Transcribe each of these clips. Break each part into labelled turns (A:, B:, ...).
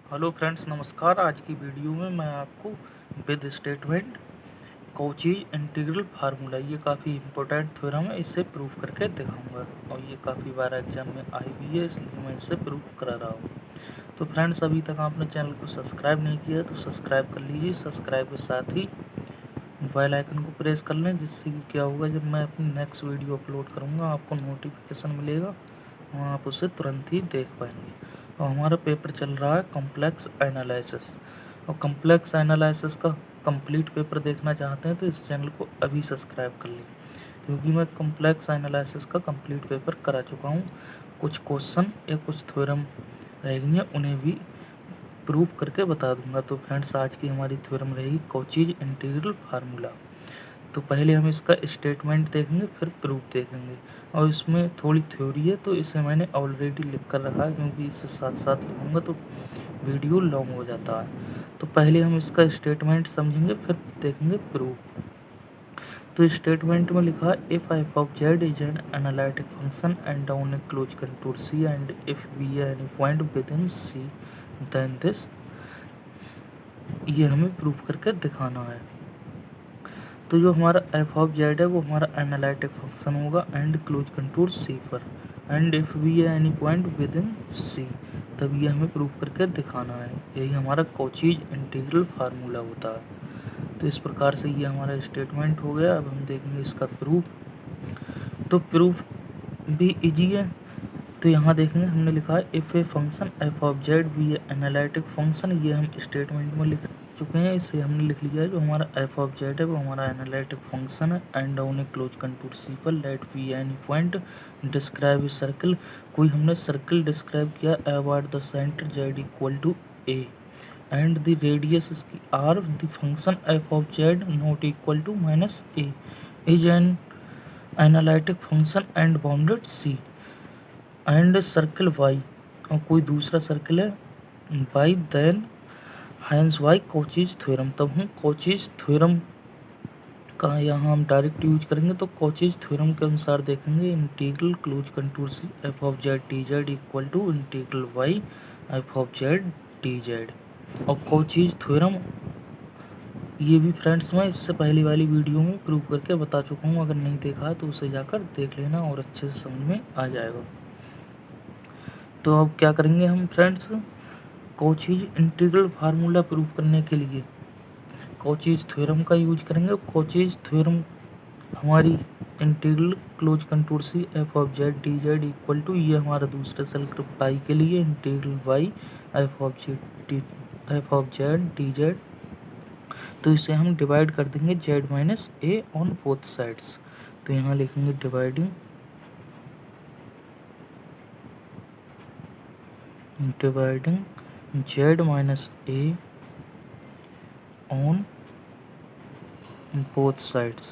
A: Hello friends, नमस्कार। आज की वीडियो में मैं आपको with statement Cauchy integral formula, ये काफ़ी इंपॉर्टेंट थ्योरम है, इसे प्रूव करके दिखाऊंगा और ये काफ़ी बार एग्जाम में आई हुई है, इसलिए मैं इसे प्रूव करा रहा हूँ। तो फ्रेंड्स, अभी तक आपने चैनल को सब्सक्राइब नहीं किया तो सब्सक्राइब कर लीजिए। सब्सक्राइब के साथ ही बेल आइकन को प्रेस कर लें, जिससे कि क्या होगा, जब मैं अपनी नेक्स्ट वीडियो अपलोड करूँगा आपको नोटिफिकेशन मिलेगा और आप उसे तुरंत ही देख पाएंगे। तो हमारा पेपर चल रहा है कॉम्प्लेक्स एनालिसिस, और कॉम्प्लेक्स एनालिसिस का कंप्लीट पेपर देखना चाहते हैं तो इस चैनल को अभी सब्सक्राइब कर लें, क्योंकि मैं कॉम्प्लेक्स एनालिसिस का कंप्लीट पेपर करा चुका हूँ। कुछ क्वेश्चन या कुछ थ्योरम रहेंगे, उन्हें भी प्रूव करके बता दूंगा। तो फ्रेंड्स, आज की हमारी थ्योरम रहेगी कॉचीज इंटीग्रल फार्मूला। तो पहले हम इसका स्टेटमेंट देखेंगे, फिर प्रूफ देखेंगे, और इसमें थोड़ी थ्योरी है तो इसे मैंने ऑलरेडी लिख कर रखा है, क्योंकि इसे साथ साथ लिखूँगा तो वीडियो लॉन्ग हो जाता है। तो पहले हम इसका स्टेटमेंट समझेंगे, फिर देखेंगे प्रूफ। तो स्टेटमेंट में लिखा है, if f of z is an analytic function and down a close contour C and if we any point within C then this, ये हमें प्रूफ करके दिखाना है। तो जो हमारा एफ ऑफ जेड है वो हमारा एनालिटिक फंक्शन होगा एंड क्लोज कंटूर सी पर, एंड इफ वी है एनी पॉइंट विद इन सी, तब ये हमें प्रूफ करके दिखाना है। यही हमारा कॉचीज इंटीग्रल फार्मूला होता है। तो इस प्रकार से ये हमारा स्टेटमेंट हो गया। अब हम देखेंगे इसका प्रूफ। तो प्रूफ भी इजी है। तो यहाँ देखेंगे, हमने लिखा है if a function F of z be analytic function, ये हम स्टेटमेंट में लिख चुके हैं, इसे हमने लिख लिया है। जो हमारा एफ ऑफ जेड है वो हमारा एनालिटिक फंक्शन है and down a close contour C पर let we any point describe a circle, कोई हमने सर्कल डिस्क्राइब किया about the centre Z equal to A and the radius इसकी R, the function F of Z not equal to minus A is an analytic function and bounded C and circle Y, और कोई दूसरा circle है by, then hence by Cauchy's theorem. तब हम Cauchy's theorem का यहाँ हम डायरेक्ट यूज करेंगे। तो कॉचीज थ्योरम के अनुसार देखेंगे, integral close contour C F of z d Z equal to integral Y F of z d Z. और कॉचीज थ्योरम ये भी फ्रेंड्स मैं इससे पहली वाली वीडियो में प्रूव करके बता चुका हूँ। अगर नहीं देखा है तो उसे जाकर देख लेना और अच्छे से समझ में आ जाएगा। तो अब क्या करेंगे हम friends, Cauchy's integral formula prove करने के लिए कॉचीज थ्योरम का यूज करेंगे। कॉचीज थ्योरम हमारी integral close contour C F of z d Z equal to, ये हमारा दूसरे सर्कल पाई के लिए integral Y F of z d Z, तो इसे हम डिवाइड कर देंगे z minus a on both sides. तो यहाँ लिखेंगे dividing z minus a on both sides,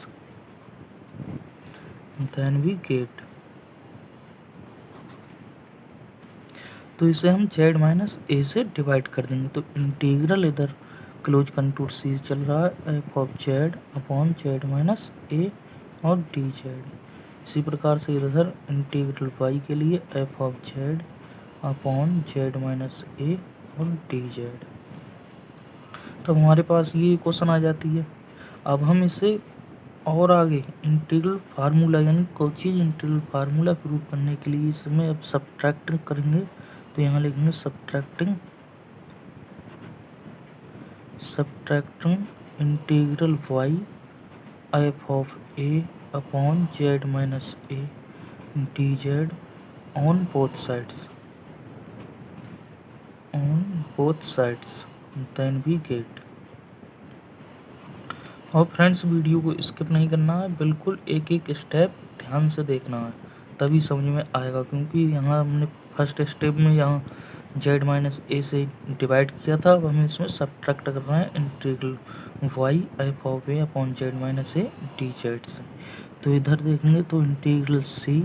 A: then we get, तो इसे हम z माइनस ए से डिवाइड कर देंगे। तो इंटीग्रल इधर क्लोज कंटूर सी चल रहा है F of Z upon Z minus A और डी जेड। इसी प्रकार से इधर इंटीग्रल वाई के लिए F of Z upon Z minus A और डी जेड। तो हमारे पास ये क्वेश्चन आ जाती है। अब हम इसे और आगे इंटीग्रल फार्मूला यानी कॉचीज इंटीग्रल फार्मूला प्रूव करने के लिए इसमें अब सब्ट्रैक्ट करेंगे। तो यहाँ लिखेंगे subtracting integral Y F of A upon Z minus A D z on both sides then we get. और फ्रेंड्स, वीडियो को स्किप नहीं करना है, बिल्कुल एक एक स्टेप ध्यान से देखना है, तभी समझ में आएगा। क्योंकि यहाँ हमने फर्स्ट स्टेप में यहाँ जेड माइनस ए से डिवाइड किया था, अब हमें इसमें सब्ट्रैक्ट करना है integral Y F of A upon Z minus A D Z से। तो इधर देखेंगे तो integral C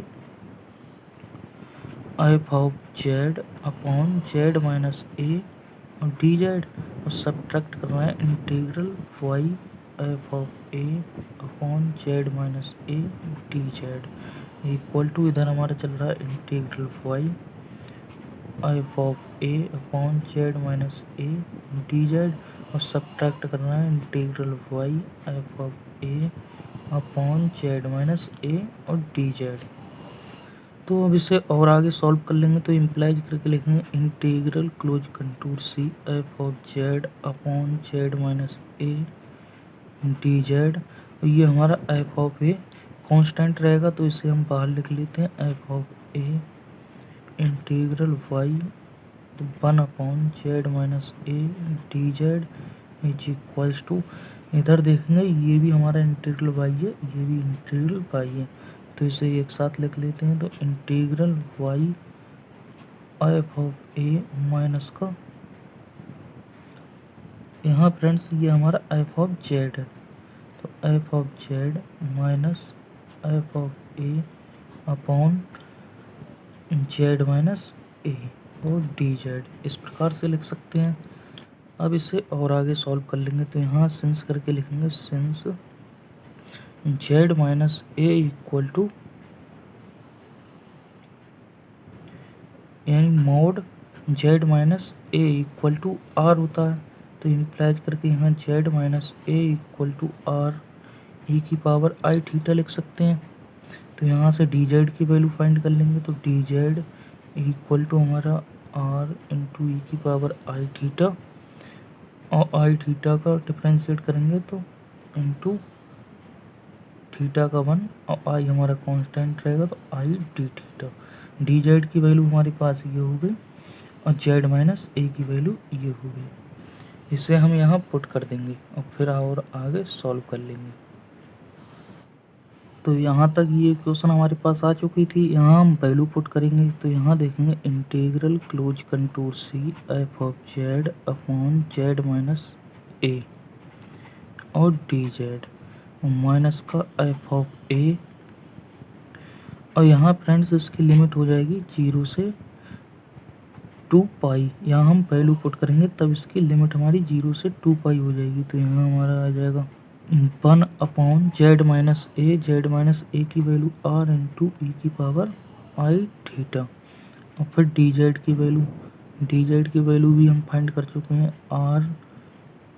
A: F of Z upon Z minus A और डी जेड, और सब्ट्रैक्ट करना है integral Y F of A upon Z minus A D Z equal to, इधर हमारा चल रहा है integral Y F of A upon Z minus A D Z, और सब्ट्रैक्ट करना है integral Y F of A upon Z minus A और D Z. तो अब इसे और आगे सॉल्व कर लेंगे, तो इम्प्लाइज करके लिखेंगे integral close contour C F of Z upon Z minus A D Z. और ये हमारा एफ ऑफ ए कांस्टेंट रहेगा, तो इसे हम बाहर लिख लेते हैं f of a integral y तो 1 upon Z minus A D z is equals to, इधर देखेंगे ये भी हमारा इंटीग्रल वाई है, ये भी इंटीग्रल वाई है, तो इसे एक साथ लिख लेते हैं। तो integral Y F of a minus का, यहाँ फ्रेंड्स ये हमारा एफ ऑफ जेड है, तो F of Z minus F of A upon Z minus A और डी जेड, इस प्रकार से लिख सकते हैं। अब इसे और आगे सॉल्व कर लेंगे, तो यहाँ सिंस करके लिखेंगे since Z minus A equal to यानी mod Z minus A equal to R होता है, तो इम्प्लाइज करके यहाँ Z minus A equal to R E की पावर आई थीटा लिख सकते हैं। तो यहाँ से डी जेड की वैल्यू फाइंड कर लेंगे, तो डी जेड इक्वल टू हमारा आर इंटू ई की पावर आई थीटा, और आई थीटा का डिफ्रेंशिएट करेंगे तो इंटू थीटा का 1, और आई हमारा कांस्टेंट रहेगा तो I D theta. D Z की वैल्यू हमारे पास ये हो गई और जेड माइनस ए की वैल्यू ये हो गई। इसे हम यहाँ पुट कर देंगे और फिर और आगे सॉल्व कर लेंगे। तो यहाँ तक ये क्वेश्चन हमारे पास आ चुकी थी, यहाँ हम वैल्यू पुट करेंगे, तो यहाँ देखेंगे integral close contour C F of Z upon Z minus A और डी जेड माइनस का एफ ऑफ ए, और यहाँ फ्रेंड्स इसकी लिमिट हो जाएगी 0 से 2 पाई। यहाँ हम वैल्यू पुट करेंगे तब इसकी लिमिट हमारी 0 से 2 पाई हो जाएगी, तो यहाँ हमारा आ जाएगा 1 अपॉन जेड माइनस ए की वैल्यू आर इंटू ई की पावर आई थीटा, और फिर डी जेड की वैल्यू भी हम फाइंड कर चुके हैं, आर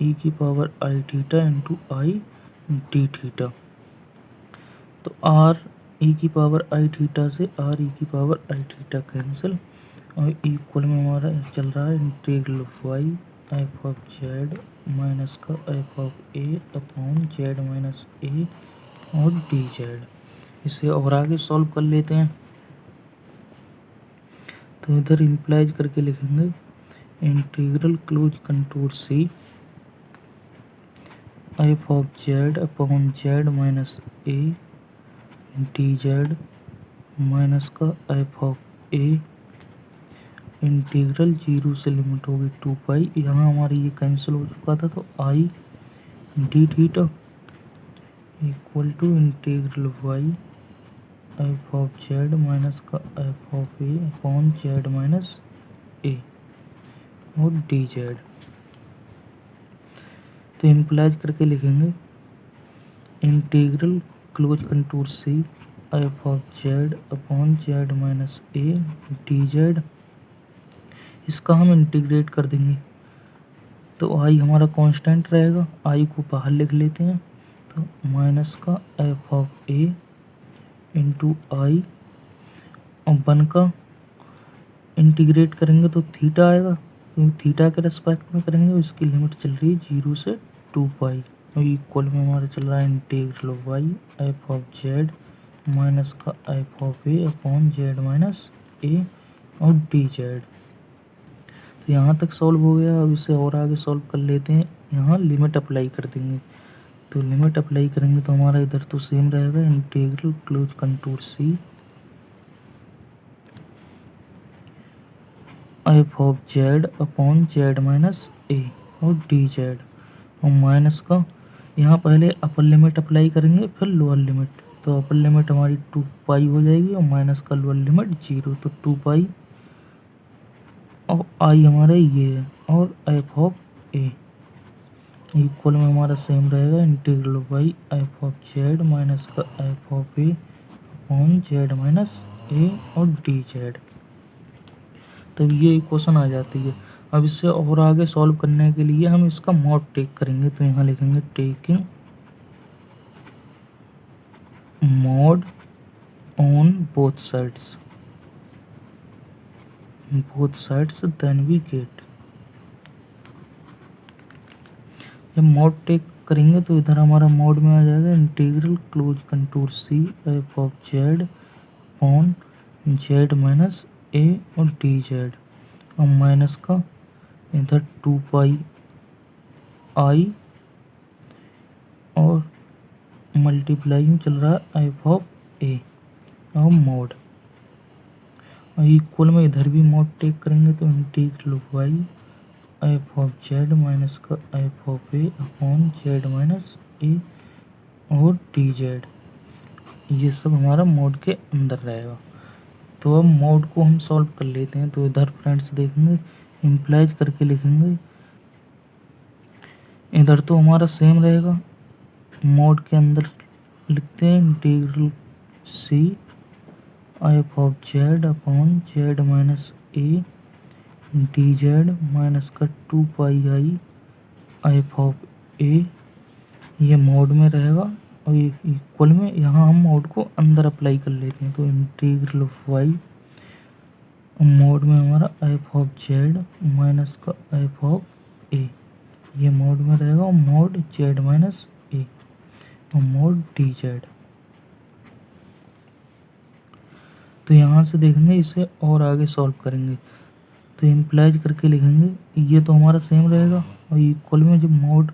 A: ई की power I theta into I D theta. तो आर ई की पावर आई थीटा से आर ई की पावर आई थीटा कैंसिल, और इक्वल में हमारा चल रहा है integral Y F of Z minus का F of A upon Z minus A और डी जेड। इसे और आगे सॉल्व कर लेते हैं, तो इधर इम्प्लाइज करके लिखेंगे integral close contour C F of Z upon Z minus A D Z minus का एफ ऑफ ए इंटीग्रल 0 से लिमिट होगी 2 पाई। यहाँ हमारी ये कैंसिल हो चुका था, तो I D theta equal to integral Y F of Z minus का F of A upon Z minus A और डी जेड। तो इम्प्लाइज करके लिखेंगे integral close contour C F of Z upon Z minus A D Z, इसका हम integrate कर देंगे, तो आई हमारा कांस्टेंट रहेगा, आई को बाहर लिख लेते हैं, तो माइनस का एफ ऑफ ए इंटू आई, और 1 का इंटीग्रेट करेंगे तो थीटा आएगा, क्योंकि थीटा के रेस्पेक्ट में करेंगे, इसकी लिमिट चल रही है 0 से 2 पाई, और इक्वल में हमारा चल रहा है integral Y F of Z minus का F of A upon Z minus A और डी जेड। तो यहाँ तक सॉल्व हो गया। अब इसे और आगे सॉल्व कर लेते हैं, यहाँ लिमिट अप्लाई कर देंगे, तो लिमिट अप्लाई करेंगे तो हमारा इधर तो सेम रहेगा integral close contour C F of Z upon Z minus A और डी जेड, और माइनस का यहाँ पहले अपर लिमिट अप्लाई करेंगे फिर लोअर लिमिट, तो अपर लिमिट हमारी 2 पाई हो जाएगी और माइनस का लोअर लिमिट 0, तो 2 पाई, और आई हमारा ये है, और एफ ऑफ ए इक्वल में हमारा सेम रहेगा integral Y F of Z minus का F of A upon Z minus A और डी जेड। तो तब ये इक्वेशन आ जाती है। अब इससे और आगे सॉल्व करने के लिए हम इसका मॉड टेक करेंगे, तो यहाँ लिखेंगे taking mod on both sides then we get. जब मॉड टेक करेंगे तो इधर हमारा मॉड में आ जाएगा integral close contour C F of Z on Z minus A और डी जेड, और माइनस का इधर 2 पाई आई और मल्टीप्लाई में चल रहा है एफ ऑफ ए और मॉड, और इक्वल में इधर भी मॉड टेक करेंगे तो integral Y F of Z minus का F of A upon Z minus A और डी जेड, ये सब हमारा मॉड के अंदर रहेगा। तो अब मॉड को हम सॉल्व कर लेते हैं। तो इधर फ्रेंड्स देखेंगे इम्प्लाइज करके लिखेंगे, इधर तो हमारा सेम रहेगा, मॉड के अंदर लिखते हैं integral C F of Z upon Z minus A D Z minus का 2 pi I F of A, ये मॉड में रहेगा, और ये इक्वल में यहाँ हम मॉड को अंदर अप्लाई कर लेते हैं। तो इंटीग्रल वाई मॉड में हमारा एफ ऑफ जेड माइनस का एफ ऑफ ए, ये मॉड में रहेगा, और मॉड जेड माइनस ए और मॉड डी जेड। तो यहाँ से देखेंगे इसे और आगे सॉल्व करेंगे, तो इम्प्लाइज करके लिखेंगे, ये तो हमारा सेम रहेगा, और इक्वल में जो मॉड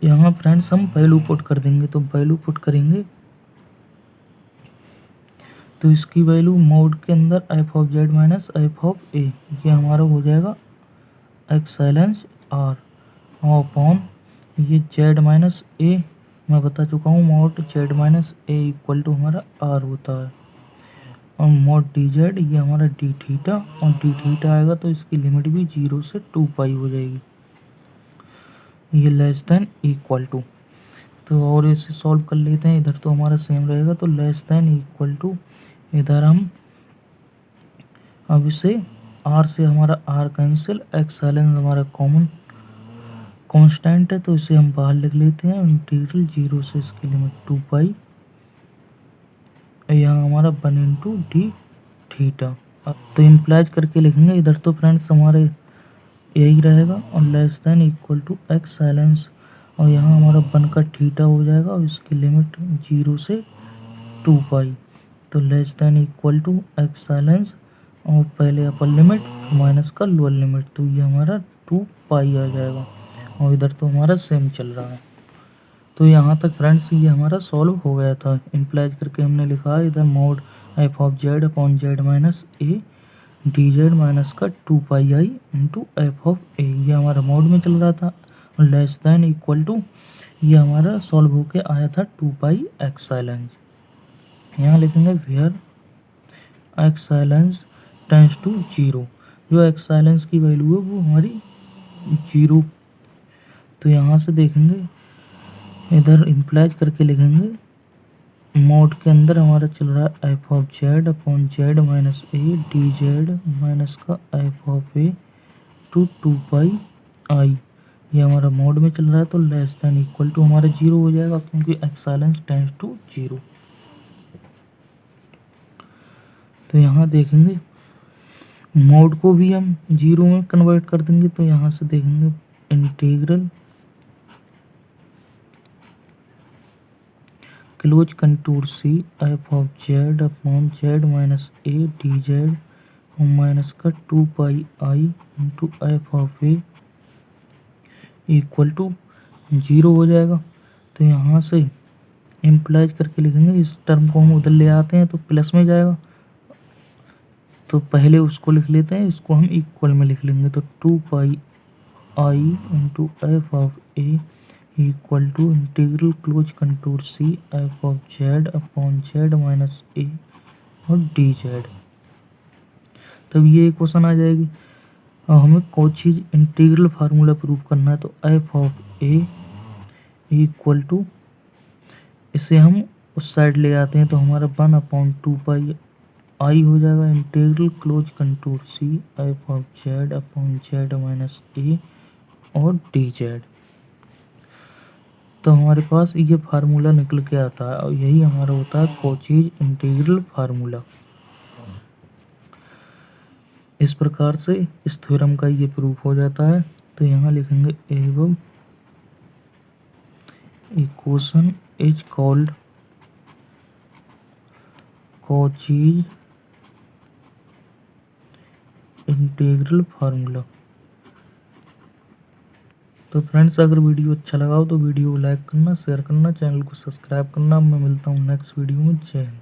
A: यहाँ फ्रेंड्स हम वैल्यू पुट कर देंगे। तो वैल्यू पुट करेंगे तो इसकी वैल्यू मॉड के अंदर F of Z minus F of A, ये हमारा हो जाएगा एक्सेलेंस आर, और अपॉन ये जेड माइनस ए, मैं बता चुका हूँ mod Z minus A equal to हमारा आर होता है, और मॉड डी जेड ये हमारा डी थीटा, और डी थीटा आएगा तो इसकी लिमिट भी 0 से 2 पाई हो जाएगी, ये लेस देन इक्वल टू। तो और इसे सॉल्व कर लेते हैं, इधर तो हमारा सेम रहेगा, तो लेस देन इक्वल टू, इधर हम अब इसे आर से हमारा आर कैंसिल, एक्सेलेंस हमारा कॉमन कांस्टेंट है तो इसे हम बाहर लिख लेते हैं, इंटीग्रल 0 से इसकी लिमिट 2 पाई, यहाँ हमारा 1 इंटू डी थीटा। तो इम्प्लाइज करके लिखेंगे, इधर तो फ्रेंड्स हमारे यही रहेगा, और less than equal to excellence, और यहाँ हमारा 1 का थीटा हो जाएगा, और इसकी लिमिट 0 से 2 पाई, तो less than equal to excellence, और पहले अपर लिमिट माइनस का लोअर लिमिट, तो ये हमारा 2 पाई आ जाएगा, और इधर तो हमारा सेम चल रहा है। तो यहाँ तक फ्रेंड्स ये हमारा सॉल्व हो गया था। इम्प्लाइज करके हमने लिखा है इधर mod F of Z upon Z minus A D Z minus का 2 pi I into F of A, ये हमारा मॉड में चल रहा था, और लेस देन इक्वल टू ये हमारा सॉल्व होके आया था 2 पाई एक्सेलेंस। यहाँ लिखेंगे वेयर एक्सेलेंस टेंस टू 0, जो एक्सेलेंस की वैल्यू है वो हमारी 0। तो यहाँ से देखेंगे इधर इम्प्लाइज करके लिखेंगे, मॉड के अंदर हमारा चल रहा है F of Z upon Z minus A D Z minus का F of A to 2 pi आई, ये हमारा मॉड में चल रहा है, तो लेस देन इक्वल टू हमारा 0 हो जाएगा, क्योंकि एक्सेलेंस टेंस टू 0। तो यहाँ देखेंगे मॉड को भी हम 0 में कन्वर्ट कर देंगे, तो यहाँ से देखेंगे integral close contour C F of Z upon Z minus A D Z और माइनस का 2 pi I into F of A equal to 0 हो जाएगा। तो यहाँ से इम्प्लाइज करके लिखेंगे, इस टर्म को हम उधर ले आते हैं तो प्लस में जाएगा, तो पहले उसको लिख लेते हैं, इसको हम इक्वल में लिख लेंगे, तो 2 pi I into F of A equal to integral close contour C F of Z upon Z minus A और डी जेड। तब ये क्वेश्चन आ जाएगी, और हमें कोई चीज़ इंटीग्रल फार्मूला प्रूव करना है, तो F of A equal to, इसे हम उस साइड ले आते हैं तो हमारा 1/2 पाई आई हो जाएगा integral close contour C F of Z upon Z minus A और डी जेड। तो हमारे पास ये फार्मूला निकल के आता है और यही हमारा होता है कॉचीज इंटीग्रल फार्मूला। इस प्रकार से इस थ्योरम का ये प्रूफ हो जाता है। तो यहाँ लिखेंगे एवं equation is called Cauchy's integral formula. तो फ्रेंड्स, अगर वीडियो अच्छा लगा हो तो वीडियो को लाइक करना, शेयर करना, चैनल को सब्सक्राइब करना। मैं मिलता हूँ नेक्स्ट वीडियो में। जय हिंद।